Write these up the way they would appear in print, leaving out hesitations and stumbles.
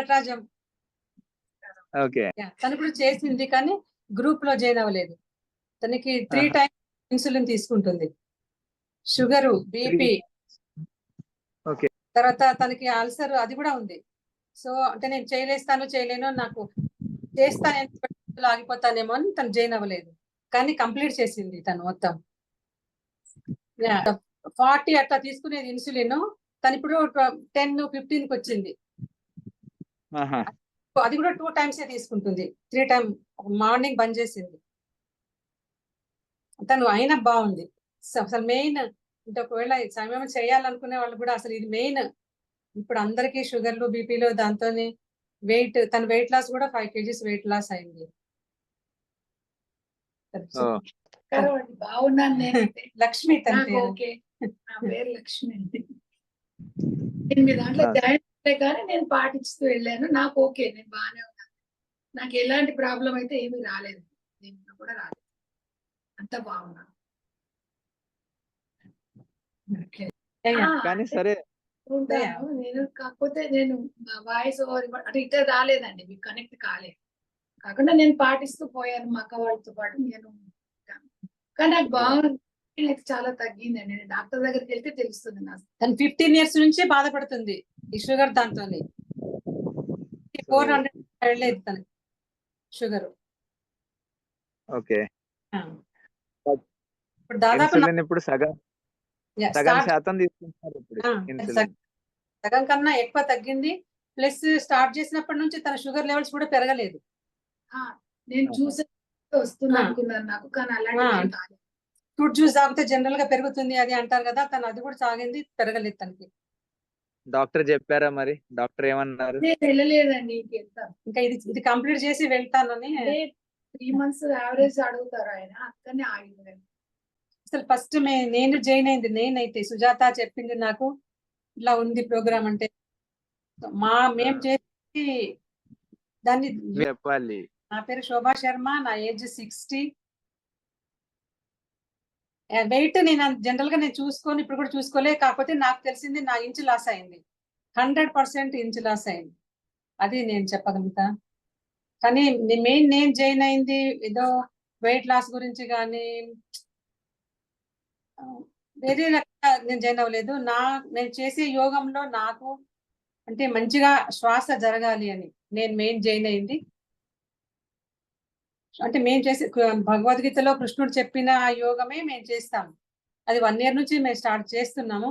నటరాజం. Okay. తను కూడా చేసింది కానీ గ్రూప్ లో జాయిన్ అవ్వలేదు. తనకి 3 టైమ్స్ ఇన్సులిన్ తీసుకుంటుంది. Sugar, BP, okay. తర్వాత తనకి అల్సర్ అది కూడా ఉంది. సో అంటే నేను చేయలేను, నాకు చేస్తాను ఆగిపోతానేమో అని తను జాయిన్ అవ్వలేదు. కానీ కంప్లీట్ చేసింది తను మొత్తం. 40 అట్లా తీసుకునేది ఇన్సులిన్, తను ఇప్పుడు 10-15కి వచ్చింది. అది కూడా 2 టైమ్స్ తీసుకుంటుంది. 3 టైమ్ మార్నింగ్ బంద్ చేసింది. తను అయినా బాగుంది. అసలు మెయిన్ అంటే ఒకవేళ సమయం చేయాలనుకునే వాళ్ళు కూడా అసలు ఇది మెయిన్. ఇప్పుడు అందరికీ షుగర్లు, బీపీలు, దాంతో తన వెయిట్ లాస్ కూడా 5 kgs వెయిట్ లాస్ అయింది. బాగున్నాను నేను. లక్ష్మి తన పేరు. ఓకే, నా పేరు లక్ష్మి అండి. నేను మీ దాంట్లో జాయిన్ అయితే కానీ నేను పాటిస్తూ వెళ్ళాను. నాకు ఓకే, నేను బాగానే ఉన్నాను. నాకు ఎలాంటి ప్రాబ్లం అయితే ఏమీ రాలేదు, దీంట్లో కూడా రాలేదు. అంత బాగున్నాను. కానీ సరే ఉంటాను నేను. కాకపోతే నేను వాయిస్ ఓవర్ అంటే ఇట్లా రాలేదండి, మీకు కనెక్ట్ కాలేదు. కాకుండా నేను పాటిస్తూ పోయాను మా అక్క వాళ్ళతో పాటు. నేను కానీ నాకు బాగుంది, చాలా తగ్గిందండి. నేను డాక్టర్ దగ్గరికి వెళ్తే తెలుస్తుంది నాకు. తను 15 years నుంచి బాధపడుతుంది ఈ షుగర్ దాంతో. 400 వెళ్ళలేదు తను షుగర్. ఓకే. ఇప్పుడు దాదాపు ఇప్పుడు సగం శాతం తీసుకుంటున్నారు ఇప్పుడు ఇన్సులిన్. సగం కన్నా ఎక్కువ తగ్గింది. ప్లస్ స్టార్ట్ చేసినప్పటి నుంచి తన షుగర్ లెవెల్స్ కూడా పెరగలేదు. నేను చూసే వస్తుంది అనుకున్నాను నాకు, కానీ అలాంటి ఫ్రూట్ జ్యూస్ తాగితే జనరల్ గా పెరుగుతుంది అది అంటారు కదా, తను అది కూడా తాగింది, పెరగలేదు తనకి. డాక్టర్ చెప్పారా మరి? డాక్టర్ ఏమన్నారు? వెళ్ళలేదండి ఇంకా ఇది కంప్లీట్ చేసి వెళ్తానని. 3 months యావరేజ్ అడుగుతారు ఆయన, అక్కడనే ఆగిపోయాను. అసలు ఫస్ట్ నేను జాయిన్ అయింది, నేనైతే సుజాత చెప్పింది నాకు ఇట్లా ఉంది ప్రోగ్రామ్ అంటే. మేము చేసి దాన్ని చెప్పాలి. నా పేరు శోభా శర్మ, నా ఏజ్ 60. వెయిట్ నేను జనరల్ గా నేను చూసుకొని ఇప్పుడు కూడా చూసుకోలే. కాకపోతే నాకు తెలిసింది నా ఇంచు లాస్ అయింది, 100% ఇంచు లాస్ అయింది. అది నేను చెప్పగలుగుతా. కానీ మెయిన్ నేను జాయిన్ అయింది ఏదో వెయిట్ లాస్ గురించి కానీ వేరే రకంగా నేను జాయిన్ అవ్వలేదు. నేను చేసే యోగంలో నాకు అంటే మంచిగా శ్వాస జరగాలి అని నేను మెయిన్ జాయిన్ అయింది. అంటే మేము చేసే భగవద్గీతలో కృష్ణుడు చెప్పిన ఆ యోగమే మేము చేస్తాము. అది 1 year నుంచి మేము స్టార్ట్ చేస్తున్నాము.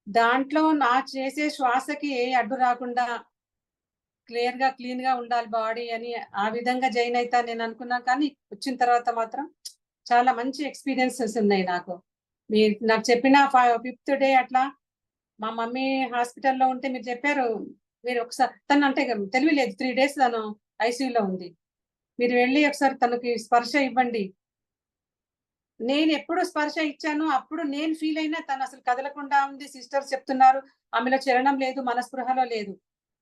దాంట్లో చేసే శ్వాసకి ఏ అడ్డు రాకుండా క్లీన్ గా ఉండాలి బాడీ అని ఆ విధంగా జాయిన్ అవుతా నేను అనుకున్నాను. కానీ వచ్చిన తర్వాత మాత్రం చాలా మంచి ఎక్స్పీరియన్సెస్ ఉన్నాయి నాకు. నాకు చెప్పిన 5th day అట్లా మా మమ్మీ హాస్పిటల్లో ఉంటే మీరు చెప్పారు, మీరు ఒకసారి తను అంటే తెలివి లేదు, 3 days తను ఐసీయూలో ఉంది, మీరు వెళ్ళి ఒకసారి తనకి స్పర్శ ఇవ్వండి. నేను ఎప్పుడు స్పర్శ ఇచ్చాను అప్పుడు నేను ఫీల్ అయినా తను అసలు కదలకుండా ఉంది. సిస్టర్స్ చెప్తున్నారు ఆమెలో చలనం లేదు, మనస్పృహలో లేదు.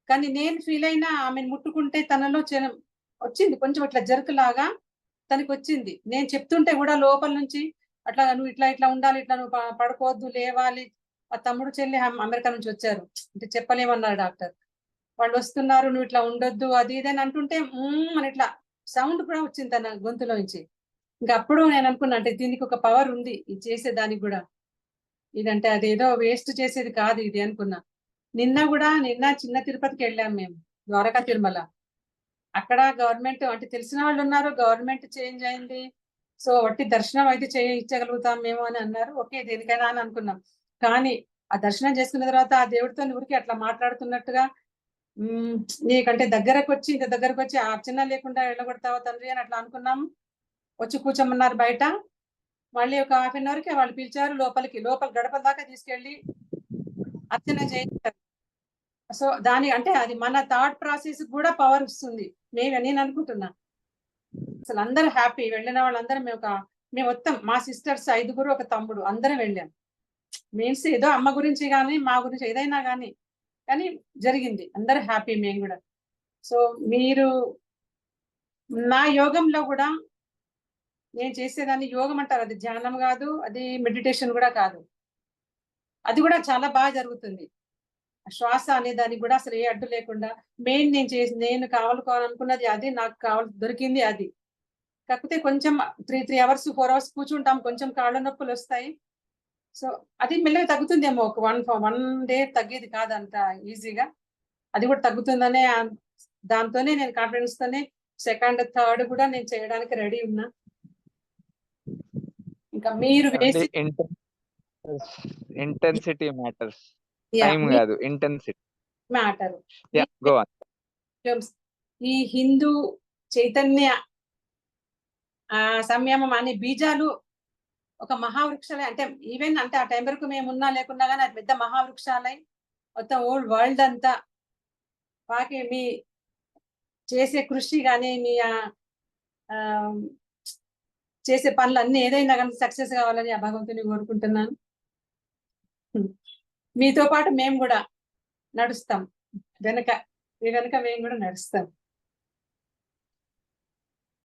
కానీ నేను ఫీల్ అయినా ఆమెను ముట్టుకుంటే తనలో చలనం వచ్చింది, కొంచెం ఇట్లా జరుకులాగా తనకి వచ్చింది. నేను చెప్తుంటే కూడా లోపల నుంచి అట్లా నువ్వు ఇట్లా ఉండాలి, ఇట్లా నువ్వు పడుకోవద్దు, లేవాలి. ఆ తమ్ముడు చెల్లి అమెరికా నుంచి వచ్చారు, అంటే చెప్పలేమన్నారు డాక్టర్. వాళ్ళు వస్తున్నారు, నువ్వు ఇట్లా ఉండొద్దు అది ఇదని అంటుంటే అని ఇట్లా సౌండ్ కూడా వచ్చింది తన గొంతులో నుంచి. ఇంకా అప్పుడు నేను అనుకున్నా అంటే దీనికి ఒక పవర్ ఉంది, ఇది చేసేదానికి కూడా. ఇదంటే అదేదో వేస్ట్ చేసేది కాదు ఇది అనుకున్నా. నిన్న చిన్న తిరుపతికి వెళ్ళాం మేము, ద్వారకా తిరుమల. అక్కడ గవర్నమెంట్ అంటే తెలిసిన వాళ్ళు ఉన్నారు, గవర్నమెంట్ చేంజ్ అయింది, సో వట్టి దర్శనం అయితే చేయించగలుగుతాం మేము అని అన్నారు. ఓకే దేనికైనా అని అనుకున్నాం. కానీ ఆ దర్శనం చేసుకున్న తర్వాత ఆ దేవుడితో ఊరికి అట్లా మాట్లాడుతున్నట్టుగా నీకంటే ఇంత దగ్గరకు వచ్చి అర్చన లేకుండా వెళ్ళగొడతావా తండ్రి అని అట్లా అనుకున్నాము. వచ్చి కూర్చోమన్నారు బయట. మళ్ళీ ఒక 1/2 an hour కి వాళ్ళు పిలిచారు లోపల గడప దాకా తీసుకెళ్ళి అర్చన చేయించారు. సో అంటే అది మన థాట్ ప్రాసెస్ కూడా పవర్ ఇస్తుంది నేను అనుకుంటున్నా. అసలు అందరూ హ్యాపీ, వెళ్ళిన వాళ్ళందరం మేము మొత్తం మా సిస్టర్స్ 5 ఒక తమ్ముడు అందరం వెళ్ళాం. మీన్స్ ఏదో అమ్మ గురించి కానీ మా గురించి ఏదైనా కానీ జరిగింది, అందరూ హ్యాపీ, మేము కూడా. సో మీరు నా యోగంలో కూడా నేను చేసేదాన్ని యోగం అంటారు, అది ధ్యానం కాదు, అది మెడిటేషన్ కూడా కాదు, అది కూడా చాలా బాగా జరుగుతుంది. శ్వాస అనే దానికి కూడా అసలు ఏ అడ్డు లేకుండా మెయిన్ నేను కావాలనుకున్నది అది, నాకు దొరికింది అది. కాకపోతే కొంచెం 3 అవర్స్ 4 అవర్స్ కూర్చుంటాం, కొంచెం కాళ్ళ నొప్పులు వస్తాయి. సో అది మెల్లగా తగ్గుతుందేమో, ఒక 1 డే తగ్గేది కాదు అంత ఈజీగా. అది కూడా తగ్గుతుందనే దాంతోనే నేను కాన్ఫిడెన్స్ తోనే సెకండ్ థర్డ్ కూడా నేను చేయడానికి రెడీ ఉన్నా. ఇంకా మీరు వేసి ఇంటెన్సిటీ మ్యాటర్స్, టైం కాదు, ఇంటెన్సిటీ మ్యాటర్. Go on. ఈ హిందూ చైతన్య సంయమం అనే బీజాలు ఒక మహావృక్షాలే. అంటే ఈవెన్ అంటే ఆ టైం వరకు మేము ఉన్నా లేకున్నా కానీ అది పెద్ద మహావృక్షాలై మొత్తం ఓల్డ్ వరల్డ్ అంతా బాకి మీ చేసే కృషి కానీ మీ చేసే పనులు అన్ని ఏదైనా కానీ సక్సెస్ కావాలని ఆ భగవంతుని కోరుకుంటున్నాను. మీతో పాటు మేము కూడా నడుస్తాం, మీ వెనక మేము కూడా నడుస్తాం.